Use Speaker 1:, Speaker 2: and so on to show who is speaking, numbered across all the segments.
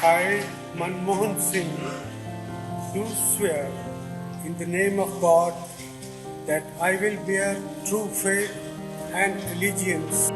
Speaker 1: I, Manmohan Singh, do swear in the name of God that I will bear true faith and allegiance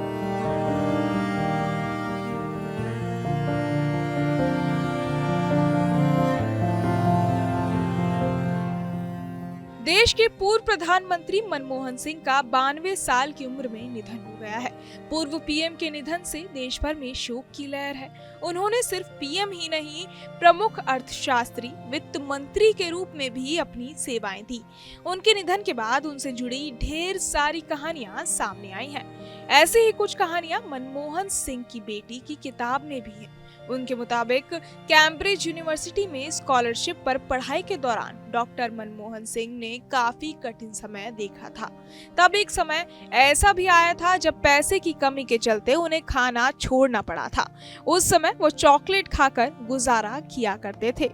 Speaker 2: देश के पूर्व प्रधानमंत्री मनमोहन सिंह का 92 साल की उम्र में निधन हो गया है। पूर्व पीएम के निधन से देश भर में शोक की लहर है। उन्होंने सिर्फ पीएम ही नहीं, प्रमुख अर्थशास्त्री, वित्त मंत्री के रूप में भी अपनी सेवाएं दी। उनके निधन के बाद उनसे जुड़ी ढेर सारी कहानियां सामने आई हैं। ऐसी ही कुछ कहानियां मनमोहन सिंह की बेटी की किताब में भी है। उनके मुताबिक कैम्ब्रिज यूनिवर्सिटी में स्कॉलरशिप पर पढ़ाई के दौरान डॉक्टर मनमोहन सिंह ने काफी कठिन समय देखा था। तब एक समय ऐसा भी आया था जब पैसे की कमी के चलते उन्हें खाना छोड़ना पड़ा था। उस समय वो चॉकलेट खाकर गुजारा किया करते थे।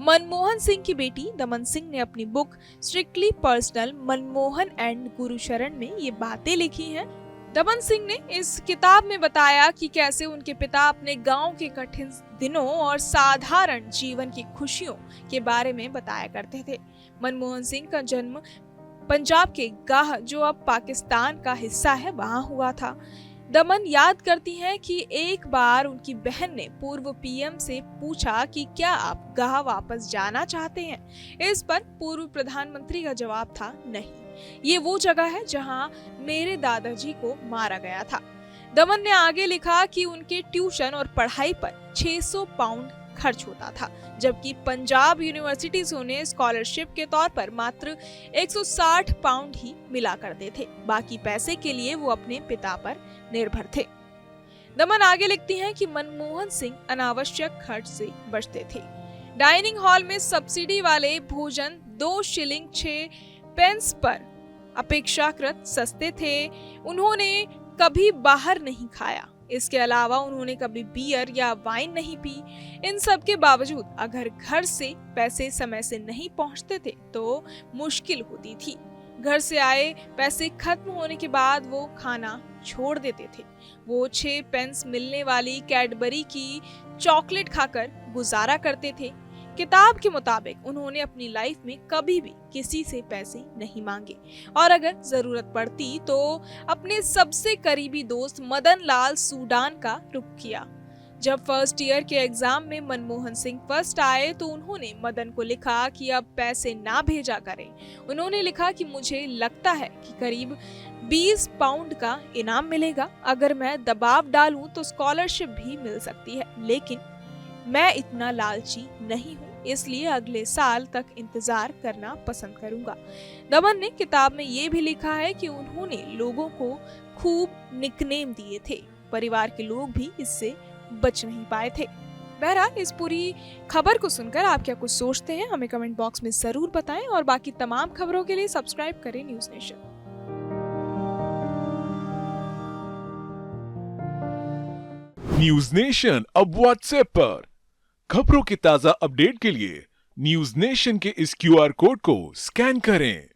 Speaker 2: मनमोहन सिंह की बेटी दमन सिंह ने अपनी book strictly personal Manmohan and Gursharan में ये बातें लिखी हैं। दमन सिंह ने इस किताब में बताया कि कैसे उनके पिता अपने गांव के कठिन दिनों और साधारण जीवन की खुशियों के बारे में बताया करते थे। मनमोहन सिंह का जन्म पंजाब के गाह, जो अब पाकिस्तान का हिस्सा है, वहां हुआ था। दमन याद करती हैं कि एक बार उनकी बहन ने पूर्व पीएम से पूछा कि क्या आप गाह वापस जाना चाहते हैं। इस पर पूर्व प्रधानमंत्री का जवाब था, नहीं, ये वो जगह है जहां मेरे दादाजी को मारा गया था। दमन ने आगे लिखा कि उनके ट्यूशन और पढ़ाई पर 600 पाउंड खर्च होता था, जबकि पंजाब यूनिवर्सिटी से उन्हें स्कॉलरशिप के तौर पर मात्र 160 पाउंड ही मिला करते थे। बाकी पैसे के लिए वो अपने पिता पर निर्भर थे। दमन आगे लिखती हैं कि मनमोहन सिंह अनावश्यक खर्च से बचते थे। डाइनिंग हॉल में सब्सिडी वाले भोजन 2 शिलिंग 6 पेंस पर अपेक्षाकृत सस्ते थे। उन्होंने कभी बाहर नहीं खाया। इसके अलावा उन्होंने कभी बियर या वाइन नहीं पी। इन सब के बावजूद अगर घर से पैसे समय से नहीं पहुंचते थे तो मुश्किल होती थी। घर से आए पैसे खत्म होने के बाद वो खाना छोड़ देते थे। वो 6 पेंस मिलने वाली कैडबरी की चॉकलेट खाकर गुजारा करते थे। किताब के मुताबिक उन्होंने अपनी लाइफ में कभी भी किसी से पैसे नहीं मांगे और अगर जरूरत पड़ती तो अपने सबसे करीबी दोस्त मदन लाल सूडान का रुख किया। जब फर्स्ट ईयर के एग्जाम में मनमोहन सिंह फर्स्ट आए तो उन्होंने मदन को लिखा कि अब पैसे ना भेजा करें। उन्होंने लिखा कि मुझे लगता है कि करीब 20 पाउंड का इनाम मिलेगा। अगर मैं दबाव डालूं तो स्कॉलरशिप भी मिल सकती है, लेकिन मैं इतना लालची नहीं हूँ, इसलिए अगले साल तक इंतजार करना पसंद करूंगा। दमन ने किताब में ये भी लिखा है कि उन्होंने लोगों को खूब निकनेम दिए थे। परिवार के लोग भी इससे बच नहीं पाए थे। बहरहाल, इस पूरी खबर को सुनकर आप क्या कुछ सोचते हैं, हमें कमेंट बॉक्स में जरूर बताएं और बाकी तमाम खबरों के लिए सब्सक्राइब करें न्यूज़ नेशन।
Speaker 3: न्यूज़ नेशन अब व्हाट्सएप पर। खबरों की ताजा अपडेट के लिए न्यूज़ नेशन के इस QR कोड को स्कैन करें।